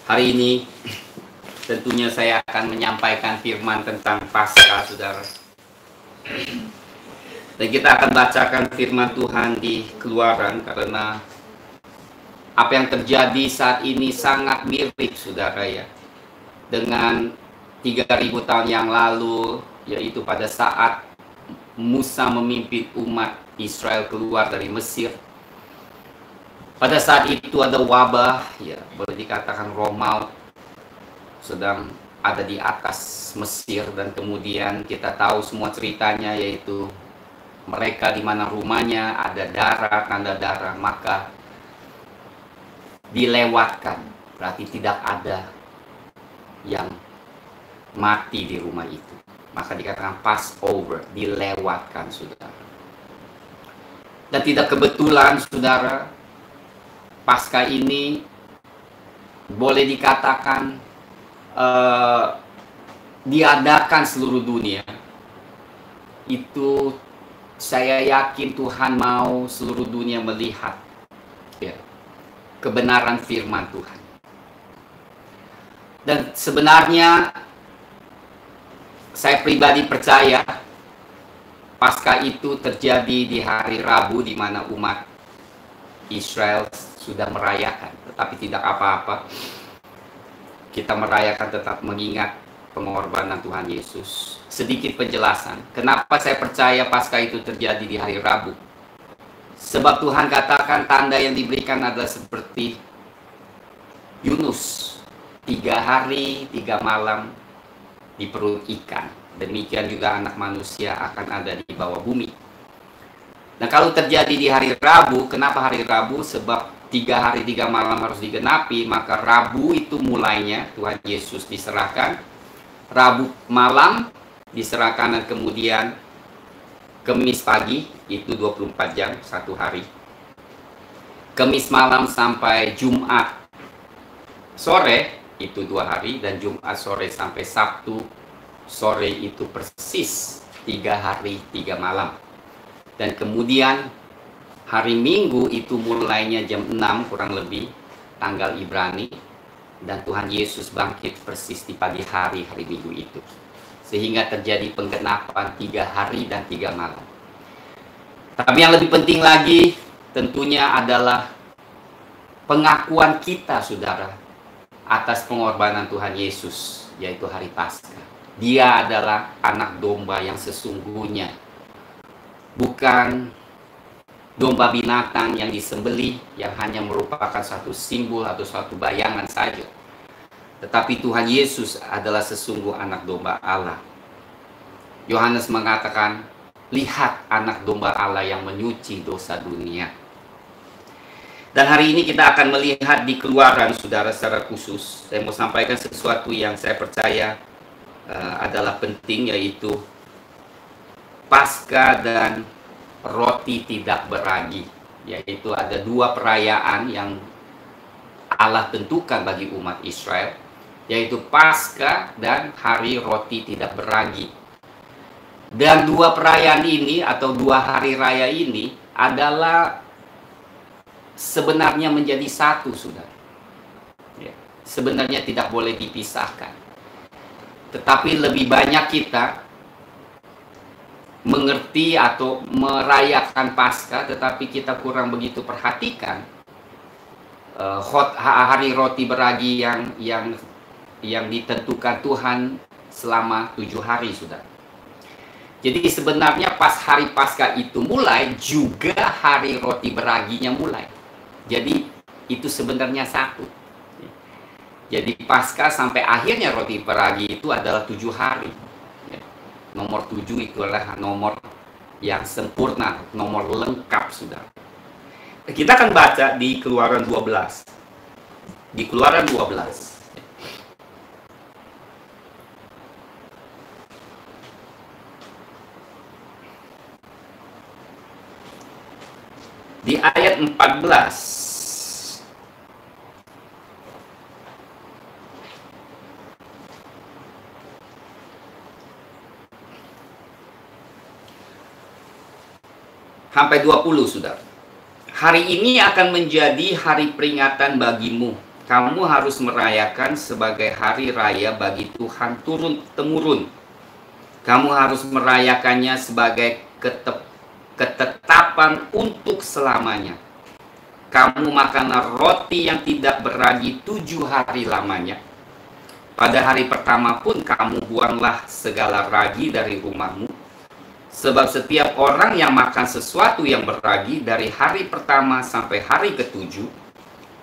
Hari ini tentunya saya akan menyampaikan firman tentang Paskah, saudara. Dan kita akan bacakan firman Tuhan di Keluaran, karena apa yang terjadi saat ini sangat mirip, saudara, ya, dengan 3000 tahun yang lalu, yaitu pada saat Musa memimpin umat Israel keluar dari Mesir. Pada saat itu ada wabah, ya boleh dikatakan Romawi sedang ada di atas Mesir, dan kemudian kita tahu semua ceritanya, yaitu mereka di mana rumahnya ada darah, tanda darah, maka dilewatkan, berarti tidak ada yang mati di rumah itu. Maka dikatakan Passover, dilewatkan, saudara. Dan tidak kebetulan, saudara, Paskah ini boleh dikatakan diadakan seluruh dunia. Itu saya yakin Tuhan mau seluruh dunia melihat, ya, kebenaran firman Tuhan. Dan sebenarnya saya pribadi percaya Paskah itu terjadi di hari Rabu, di mana umat Israel sudah merayakan, tetapi tidak apa-apa. Kita merayakan tetap mengingat pengorbanan Tuhan Yesus. Sedikit penjelasan, kenapa saya percaya Paskah itu terjadi di hari Rabu. Sebab Tuhan katakan tanda yang diberikan adalah seperti Yunus, 3 hari 3 malam di perut ikan. Demikian juga anak manusia akan ada di bawah bumi. Nah, kalau terjadi di hari Rabu, kenapa hari Rabu? Sebab 3 hari 3 malam harus digenapi, maka Rabu itu mulainya Tuhan Yesus diserahkan. Rabu malam diserahkan, dan kemudian Kamis pagi itu 24 jam, 1 hari. Kamis malam sampai Jumat sore itu 2 hari, dan Jumat sore sampai Sabtu sore itu persis 3 hari 3 malam. Dan kemudian hari Minggu itu mulainya jam 6 kurang lebih, tanggal Ibrani. Dan Tuhan Yesus bangkit persis di pagi hari Minggu itu. Sehingga terjadi penggenapan 3 hari dan 3 malam. Tapi yang lebih penting lagi tentunya adalah pengakuan kita, saudara, atas pengorbanan Tuhan Yesus, yaitu hari Paskah. Dia adalah anak domba yang sesungguhnya, bukan domba binatang yang disembelih, yang hanya merupakan satu simbol atau satu bayangan saja. Tetapi Tuhan Yesus adalah sesungguh anak domba Allah. Yohanes mengatakan, lihat anak domba Allah yang menyuci dosa dunia. Dan hari ini kita akan melihat di Keluaran, saudara, secara khusus. Saya mau sampaikan sesuatu yang saya percaya adalah penting, yaitu Paskah dan roti tidak beragi. Yaitu ada 2 perayaan yang Allah tentukan bagi umat Israel, yaitu Paskah dan hari roti tidak beragi. Dan 2 perayaan ini atau 2 hari raya ini adalah sebenarnya menjadi satu, saudara. Ya, sebenarnya tidak boleh dipisahkan. Tetapi lebih banyak kita mengerti atau merayakan Paskah, tetapi kita kurang begitu perhatikan hari roti beragi yang ditentukan Tuhan selama 7 hari, saudara. Jadi sebenarnya pas hari Paskah itu mulai, juga hari roti beraginya mulai. Jadi itu sebenarnya satu. Jadi Paskah sampai akhirnya roti beragi itu adalah 7 hari. Nomor 7 itu adalah nomor yang sempurna, nomor lengkap, saudara. Kita akan baca di Keluaran 12. Di Keluaran 12. Di ayat 14. Sampai 20, saudara. Hari ini akan menjadi hari peringatan bagimu. kamu harus merayakan sebagai hari raya bagi Tuhan turun-temurun. Kamu harus merayakannya sebagai ketetapan untuk selamanya. Kamu makanlah roti yang tidak beragi 7 hari lamanya. Pada hari pertama pun kamu buanglah segala ragi dari rumahmu. Sebab setiap orang yang makan sesuatu yang berragi dari hari pertama sampai hari ke-7,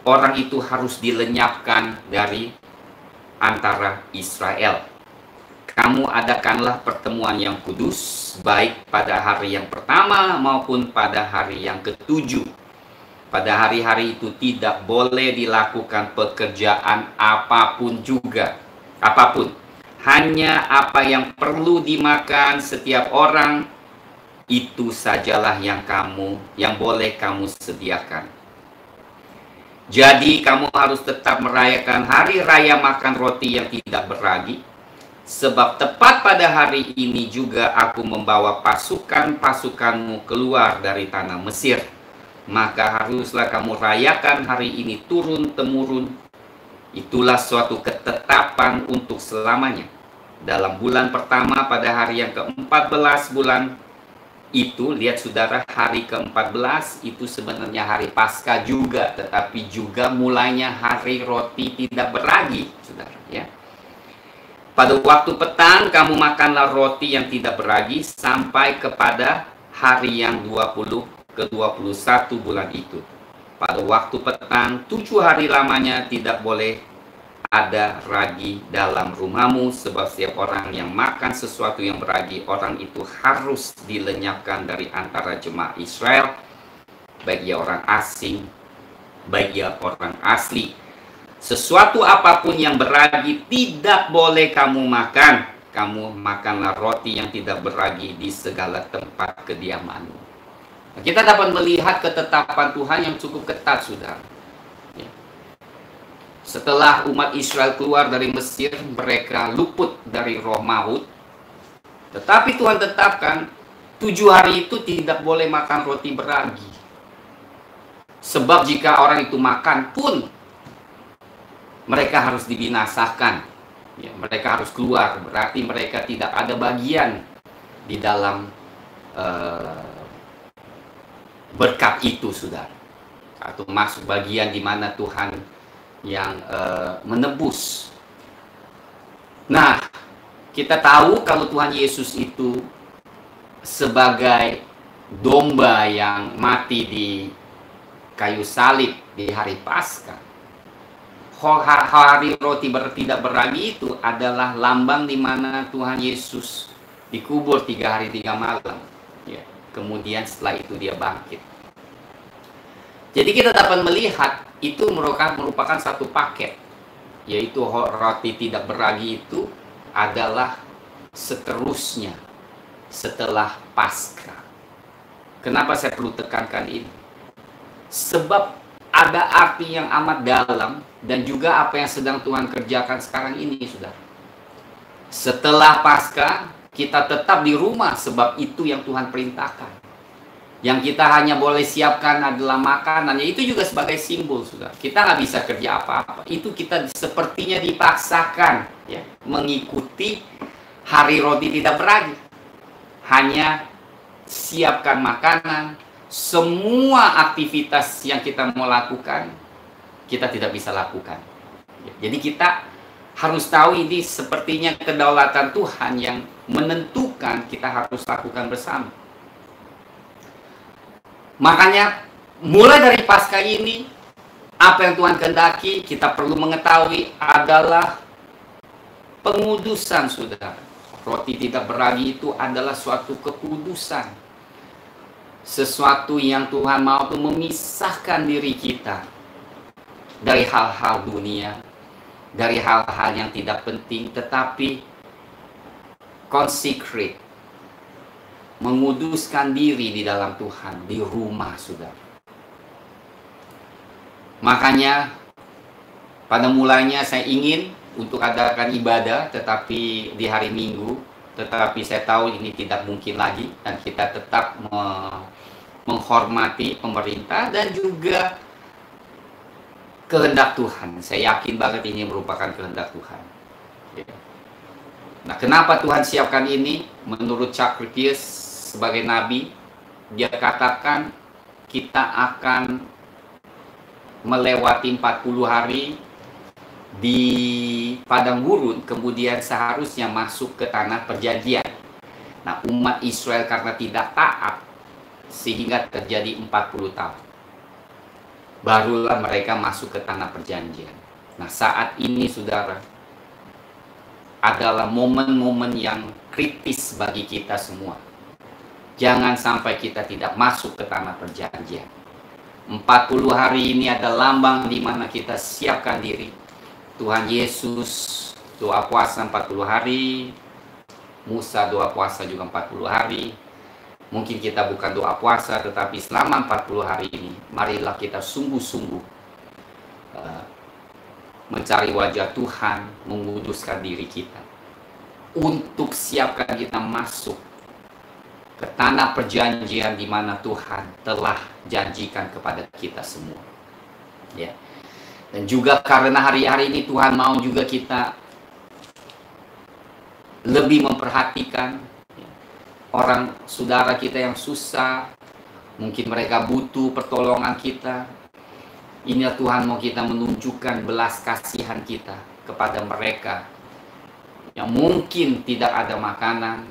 orang itu harus dilenyapkan dari antara Israel. Kamu adakanlah pertemuan yang kudus, baik pada hari yang pertama maupun pada hari yang ke-7. Pada hari-hari itu tidak boleh dilakukan pekerjaan apapun juga. Apapun. Hanya apa yang perlu dimakan setiap orang, itu sajalah yang boleh kamu sediakan. Jadi kamu harus tetap merayakan hari raya makan roti yang tidak berragi. Sebab tepat pada hari ini juga aku membawa pasukan-pasukanmu keluar dari tanah Mesir. Maka haruslah kamu rayakan hari ini turun-temurun. Itulah suatu ketetapan untuk selamanya. Dalam bulan pertama pada hari yang ke-14 bulan itu, lihat saudara, hari ke-14 itu sebenarnya hari Paskah juga, tetapi juga mulainya hari roti tidak berragi, saudara, ya. Pada waktu petang kamu makanlah roti yang tidak berragi sampai kepada hari yang 20 ke-21 bulan itu. Pada waktu petang 7 hari lamanya tidak boleh ada ragi dalam rumahmu, sebab setiap orang yang makan sesuatu yang berragi, orang itu harus dilenyapkan dari antara jemaat Israel, baik ia orang asing, baik ia orang asli. Sesuatu apapun yang berragi tidak boleh kamu makan. Kamu makanlah roti yang tidak berragi di segala tempat kediamanmu. Nah, kita dapat melihat ketetapan Tuhan yang cukup ketat, saudara. Ya. Setelah umat Israel keluar dari Mesir, mereka luput dari roh maut. Tetapi Tuhan tetapkan 7 hari itu tidak boleh makan roti berragi. Sebab jika orang itu makan pun, mereka harus dibinasakan. Ya, mereka harus keluar. Berarti mereka tidak ada bagian di dalam berkat itu, saudara. Atau masuk bagian di mana Tuhan yang menebus. Nah, kita tahu kalau Tuhan Yesus itu sebagai domba yang mati di kayu salib di hari Paskah. Hari roti tidak berragi itu adalah lambang di mana Tuhan Yesus dikubur 3 hari 3 malam. Ya. Kemudian setelah itu dia bangkit. Jadi kita dapat melihat itu merupakan satu paket, yaitu roti tidak berragi itu adalah seterusnya setelah Paskah. Kenapa saya perlu tekankan ini? Sebab ada arti yang amat dalam dan juga apa yang sedang Tuhan kerjakan sekarang ini, saudara. Setelah Paskah, kita tetap di rumah sebab itu yang Tuhan perintahkan. Yang kita hanya boleh siapkan adalah makanannya, itu juga sebagai simbol, saudara. Kita nggak bisa kerja apa-apa. Itu kita sepertinya dipaksakan, ya, mengikuti hari roti tidak berragi. Hanya siapkan makanan, semua aktivitas yang kita mau lakukan, kita tidak bisa lakukan. Jadi kita harus tahu ini sepertinya kedaulatan Tuhan yang menentukan kita harus lakukan bersama. Makanya mulai dari Paskah ini, apa yang Tuhan kehendaki kita perlu mengetahui adalah pengudusan, saudara. Roti tidak berragi itu adalah suatu kekudusan. Sesuatu yang Tuhan mau tuh memisahkan diri kita dari hal-hal dunia, dari hal-hal yang tidak penting, tetapi consecrate, menguduskan diri di dalam Tuhan, di rumah, saudara. Makanya pada mulanya saya ingin untuk adakan ibadah tetapi di hari Minggu, tetapi saya tahu ini tidak mungkin lagi, dan kita tetap menghormati pemerintah dan juga kehendak Tuhan. Saya yakin banget ini merupakan kehendak Tuhan. Ya. Nah, kenapa Tuhan siapkan ini? Menurut Chuck Pierce sebagai nabi, dia katakan kita akan melewati 40 hari di padang gurun, kemudian seharusnya masuk ke tanah perjanjian. Nah, umat Israel karena tidak taat, sehingga terjadi 40 tahun. Barulah mereka masuk ke tanah perjanjian. Nah, saat ini saudara, adalah momen-momen yang kritis bagi kita semua. Jangan sampai kita tidak masuk ke tanah perjanjian. 40 hari ini ada lambang di mana kita siapkan diri. Tuhan Yesus doa puasa 40 hari. Musa doa puasa juga 40 hari. Mungkin kita bukan doa puasa, tetapi selama 40 hari ini, marilah kita sungguh-sungguh mencari wajah Tuhan, menguduskan diri kita untuk siapkan kita masuk ke tanah perjanjian di mana Tuhan telah janjikan kepada kita semua. Ya. Dan juga karena hari-hari ini Tuhan mau juga kita lebih memperhatikan orang saudara kita yang susah, mungkin mereka butuh pertolongan kita. Inilah Tuhan mau kita menunjukkan belas kasihan kita kepada mereka yang mungkin tidak ada makanan,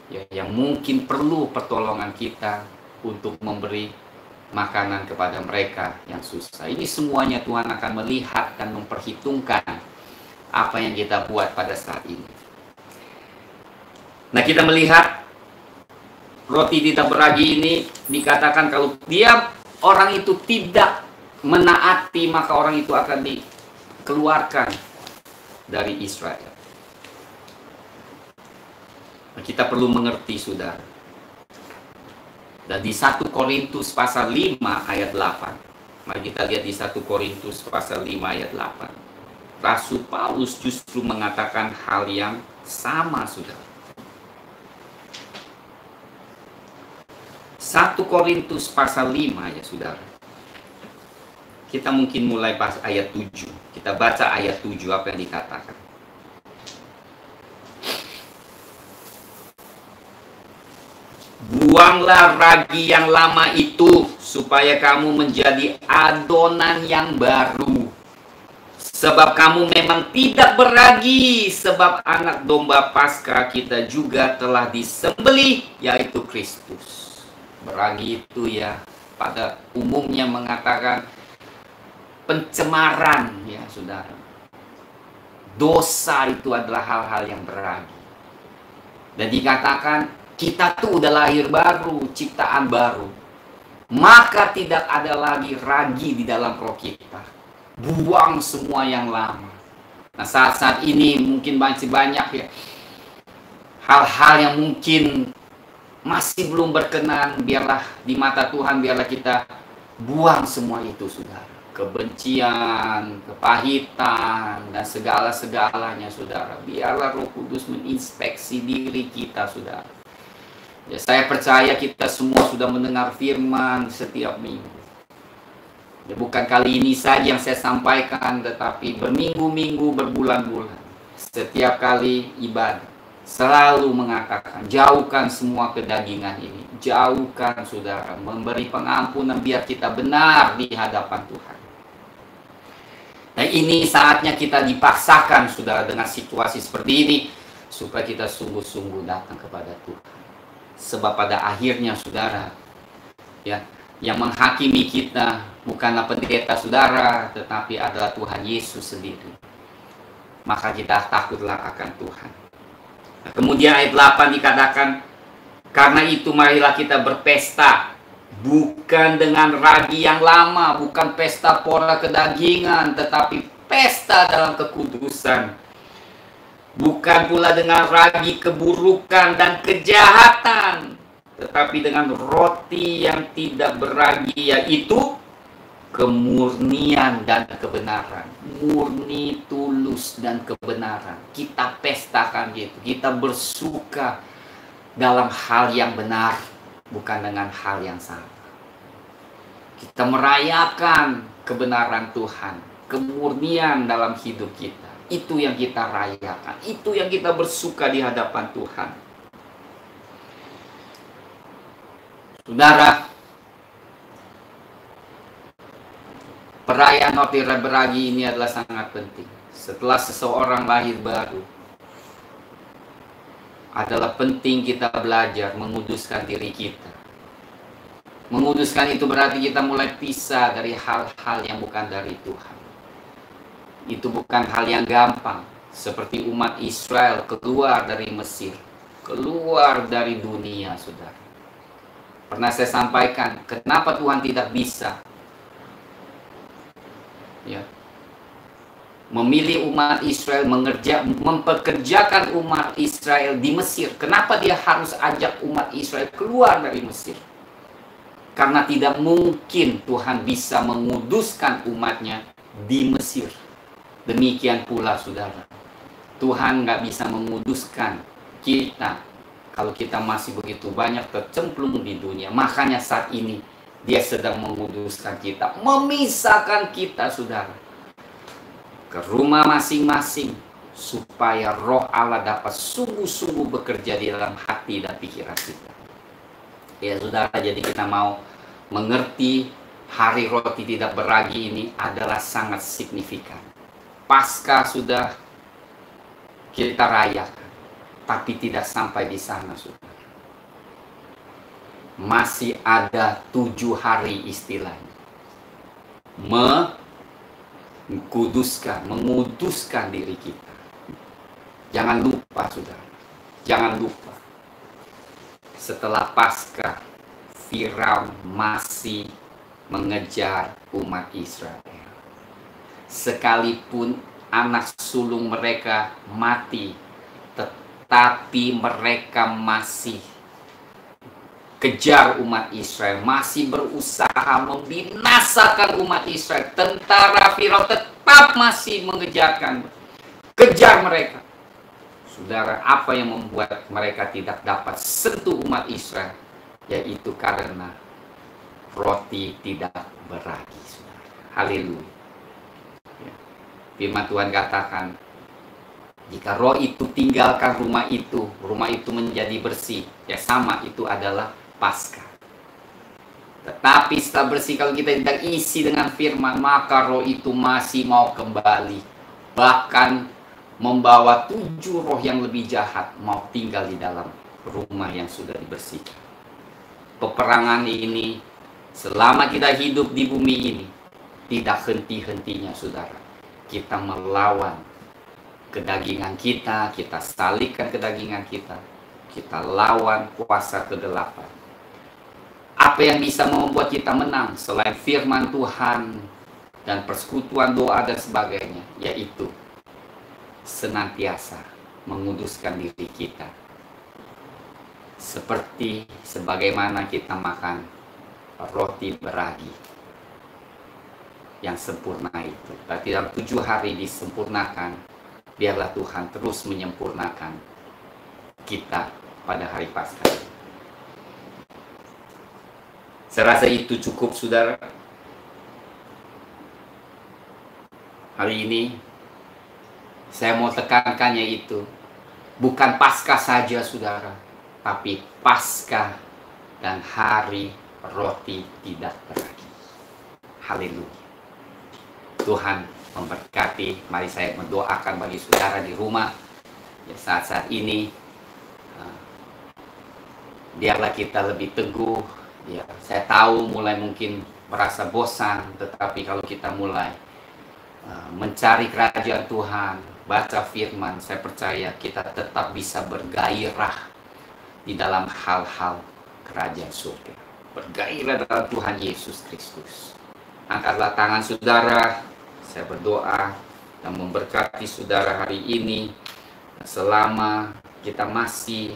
ya, yang mungkin perlu pertolongan kita untuk memberi makanan kepada mereka yang susah. Ini semuanya Tuhan akan melihat dan memperhitungkan apa yang kita buat pada saat ini. Nah, kita melihat roti tidak beragi ini dikatakan kalau dia orang itu tidak menaati, maka orang itu akan dikeluarkan dari Israel. Nah, kita perlu mengerti saudara. Dan di 1 Korintus pasal 5 ayat 8. Mari kita lihat di 1 Korintus pasal 5 ayat 8. Rasul Paulus justru mengatakan hal yang sama saudara. 1 Korintus pasal 5 ya saudara. Kita mungkin mulai pas ayat 7. Kita baca ayat 7 apa yang dikatakan. Buanglah ragi yang lama itu supaya kamu menjadi adonan yang baru. Sebab kamu memang tidak beragi, sebab anak domba Paskah kita juga telah disembelih, yaitu Kristus. Beragi itu ya pada umumnya mengatakan pencemaran ya saudara. Dosa itu adalah hal-hal yang beragi. Dan dikatakan kita tuh udah lahir baru, ciptaan baru. Maka tidak ada lagi ragi di dalam roh kita. Buang semua yang lama. Nah, saat-saat ini mungkin masih banyak ya hal-hal yang mungkin masih belum berkenan. Biarlah di mata Tuhan, biarlah kita buang semua itu saudara. Kebencian, kepahitan, dan segala-segalanya saudara. Biarlah Roh Kudus menginspeksi diri kita saudara. Ya, saya percaya kita semua sudah mendengar firman setiap minggu. Ya, bukan kali ini saja yang saya sampaikan, tetapi berminggu-minggu, berbulan-bulan. Setiap kali ibadah, selalu mengatakan, jauhkan semua kedagingan ini. Jauhkan saudara, memberi pengampunan biar kita benar di hadapan Tuhan. Nah, ini saatnya kita dipaksakan saudara dengan situasi seperti ini, supaya kita sungguh-sungguh datang kepada Tuhan. Sebab pada akhirnya saudara, ya, yang menghakimi kita bukanlah pendeta saudara, tetapi adalah Tuhan Yesus sendiri. Maka kita takutlah akan Tuhan. Nah, kemudian ayat 8 dikatakan, karena itu marilah kita berpesta, bukan dengan ragi yang lama, bukan pesta pora kedagingan, tetapi pesta dalam kekudusan. Bukan pula dengan ragi keburukan dan kejahatan, tetapi dengan roti yang tidak beragi, yaitu kemurnian dan kebenaran. Murni, tulus, dan kebenaran. Kita pestakan gitu. Kita bersuka dalam hal yang benar, bukan dengan hal yang salah. Kita merayakan kebenaran Tuhan, kemurnian dalam hidup kita. Itu yang kita rayakan, itu yang kita bersuka di hadapan Tuhan. Saudara, perayaan roti beragi ini adalah sangat penting. Setelah seseorang lahir baru, adalah penting kita belajar menguduskan diri kita. Menguduskan itu berarti kita mulai pisah dari hal-hal yang bukan dari Tuhan. Itu bukan hal yang gampang. Seperti umat Israel keluar dari Mesir, keluar dari dunia, saudara. Pernah saya sampaikan, kenapa Tuhan tidak bisa memilih umat Israel, mempekerjakan umat Israel di Mesir. Kenapa dia harus ajak umat Israel keluar dari Mesir? Karena tidak mungkin Tuhan bisa menguduskan umatnya di Mesir. Demikian pula saudara, Tuhan nggak bisa menguduskan kita kalau kita masih begitu banyak tercemplung di dunia. Makanya saat ini dia sedang menguduskan kita, memisahkan kita saudara ke rumah masing-masing, supaya roh Allah dapat sungguh-sungguh bekerja di dalam hati dan pikiran kita. Ya saudara, jadi kita mau mengerti hari roti tidak beragi ini adalah sangat signifikan. Paskah sudah kita rayakan, tapi tidak sampai di sana saudara. Masih ada 7 hari istilahnya. Menguduskan diri kita. Jangan lupa saudara, jangan lupa. Setelah Paskah, Firaun masih mengejar umat Israel. Sekalipun anak sulung mereka mati, tetapi mereka masih kejar umat Israel, masih berusaha membinasakan umat Israel. Tentara Firaun tetap masih kejar mereka. Saudara, apa yang membuat mereka tidak dapat sentuh umat Israel? Yaitu karena roti tidak beragi. Haleluya. Firman Tuhan katakan, jika roh itu tinggalkan rumah itu menjadi bersih. Ya sama, itu adalah Paskah. Tetapi setelah bersih, kalau kita tidak isi dengan firman, maka roh itu masih mau kembali. Bahkan membawa 7 roh yang lebih jahat mau tinggal di dalam rumah yang sudah dibersihkan. Peperangan ini, selama kita hidup di bumi ini, tidak henti-hentinya saudara. Kita melawan kedagingan kita, kita salibkan kedagingan kita lawan kuasa kegelapan. Apa yang bisa membuat kita menang selain firman Tuhan dan persekutuan doa dan sebagainya, yaitu senantiasa menguduskan diri kita. Sebagaimana kita makan roti beragi yang sempurna itu. Berarti dalam 7 hari disempurnakan. Biarlah Tuhan terus menyempurnakan kita pada hari Paskah. Saya rasa itu cukup saudara. Hari ini saya mau tekankan yaitu bukan Paskah saja saudara, tapi Paskah dan hari roti tidak beragi. Haleluya. Tuhan memberkati. Mari saya mendoakan bagi saudara di rumah ya, saat-saat ini. Biarlah kita lebih teguh ya. Saya tahu mulai mungkin merasa bosan, tetapi kalau kita mulai mencari kerajaan Tuhan, baca firman, saya percaya kita tetap bisa bergairah di dalam hal-hal kerajaan surga. Bergairah dalam Tuhan Yesus Kristus. Angkatlah tangan saudara. Saya berdoa dan memberkati saudara hari ini. Selama kita masih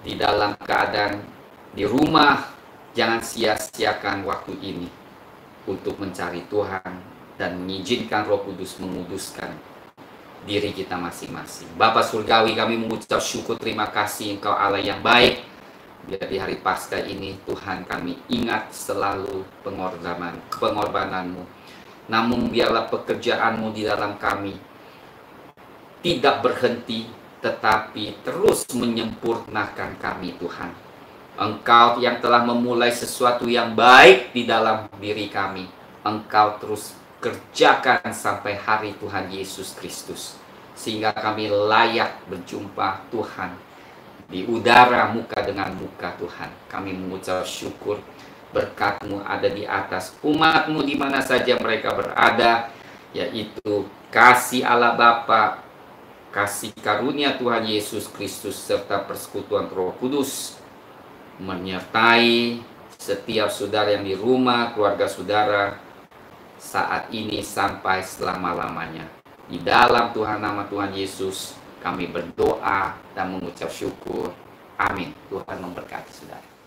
di dalam keadaan di rumah, jangan sia-siakan waktu ini untuk mencari Tuhan dan mengizinkan Roh Kudus menguduskan diri kita masing-masing. Bapa Surgawi, kami mengucap syukur terima kasih Engkau Allah yang baik. Biar di hari Paskah ini Tuhan kami ingat selalu pengorbananmu. Namun biarlah pekerjaanmu di dalam kami tidak berhenti, tetapi terus menyempurnakan kami Tuhan. Engkau yang telah memulai sesuatu yang baik di dalam diri kami, Engkau terus kerjakan sampai hari Tuhan Yesus Kristus. Sehingga kami layak berjumpa Tuhan di udara muka dengan muka Tuhan. Kami mengucap syukur, berkat-Mu ada di atas umat-Mu di mana saja mereka berada, yaitu kasih Allah Bapa, kasih karunia Tuhan Yesus Kristus, serta persekutuan Roh Kudus menyertai setiap saudara yang di rumah, keluarga saudara, saat ini sampai selama-lamanya. Di dalam Tuhan, nama Tuhan Yesus, kami berdoa dan mengucap syukur. Amin. Tuhan memberkati saudara.